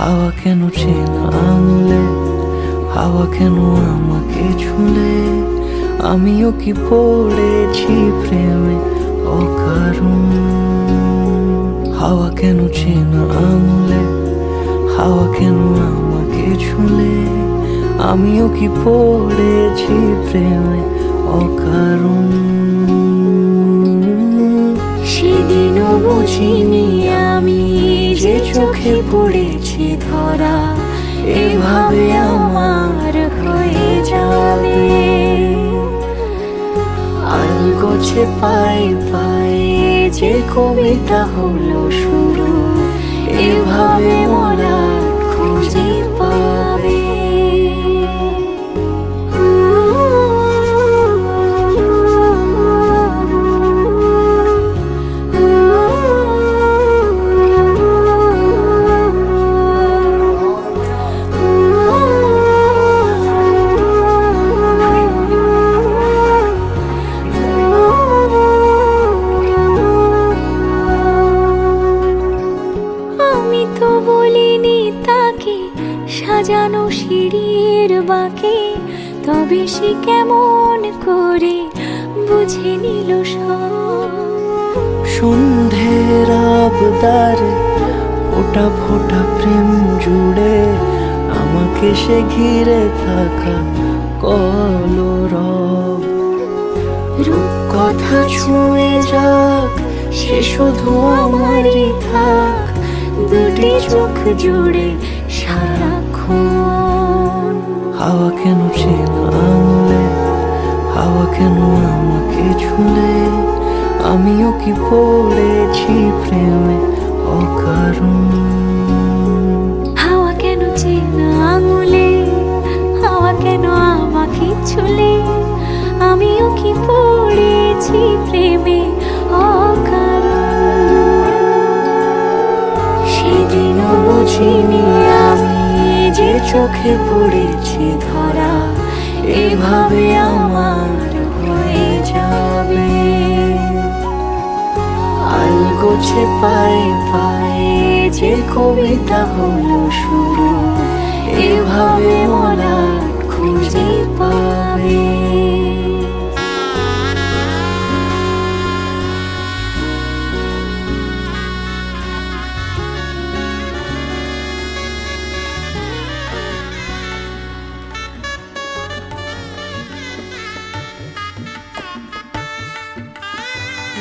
হাওয়া কেন চেনা আঙুলে, হাওয়া কেন আমাকে ছুলে, আমিও কি পড়েছি প্রেমে অকারণ। হাওয়া কেন চেনা আঙুলে, হাওয়া কেন আমাকে ছুলে, আমিও কি পড়েছি প্রেমে অকারণ। সেদিনও বুঝিনি আমি যে চোখে পড়েছি ধরা, এভাবে আমার হয়ে যাবে। আলগোছে পায়ে পায়ে যে কবিতা হলো শুরু, এভাবে মোরা খুঁজে পাবে। বলিনি তাকে সাজানো সিঁড়ির বাঁকে, তবে সে কেমন করে বুঝে নিল সব। সন্ধ্যের আবদারে ফোটা ফোটা প্রেম জুড়ে, আমাকে সে ঘিরে থাকা কলরব। রূপকথা ছুঁয়ে যাক, সে শুধু আমারই থাক, দুটি চোখ জুড়ে সারাক্ষণ। হাওয়া কেন চেনা আঙুলে, হাওয়া কেন আমাকে ছুলে, আমিও কি পড়েছি প্রেমে অকারণ। হাওয়া কেন চেনা আঙুলে, হাওয়া কেন আমাকে ছুলে, আমিও কি পড়েছি প্রেমে অকারণ। সেদিনও বুঝিনি আমি যে চোখে পড়েছি ধরা, এভাবে আমার হয়ে যাবে। আলগোছে পায়ে পায়ে যে কবিতা হলো শুরু, এভাবে মোরা খুঁজে পাবে।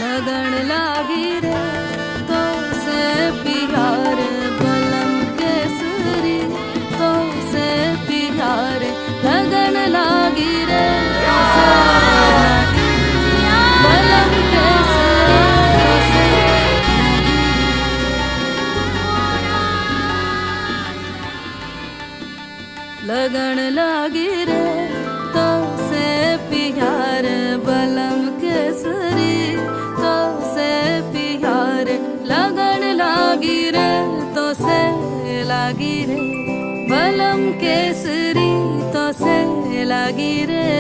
लगन लागी रे तो से प्यार, बलम केसरी तो से प्यार। लगन लागी रे तो से बलम केसरी तो से। लगन लागी रे तो से प्यार, बलम केसरी तो से प्यार। लगन लागी रे तो से लागी रे, बलम केसरी तो से लागी रे।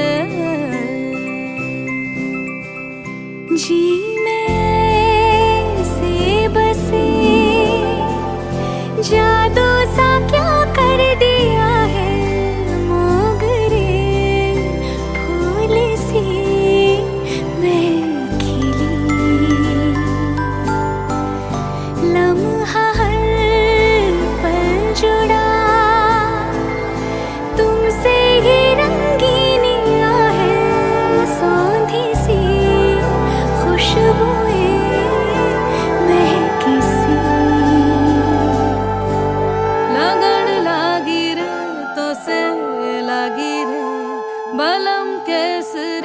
जी में से बसे जादू सा क्या कर दिया है, मोगरे फूल से मैं खिली। लम्हा हर पल जुड़ा तुमसे ही रंगीनिया है, सौंधी सी खुशबुएं महकी सी। लगन लागी रे तो से लागी रे, बलम केसरी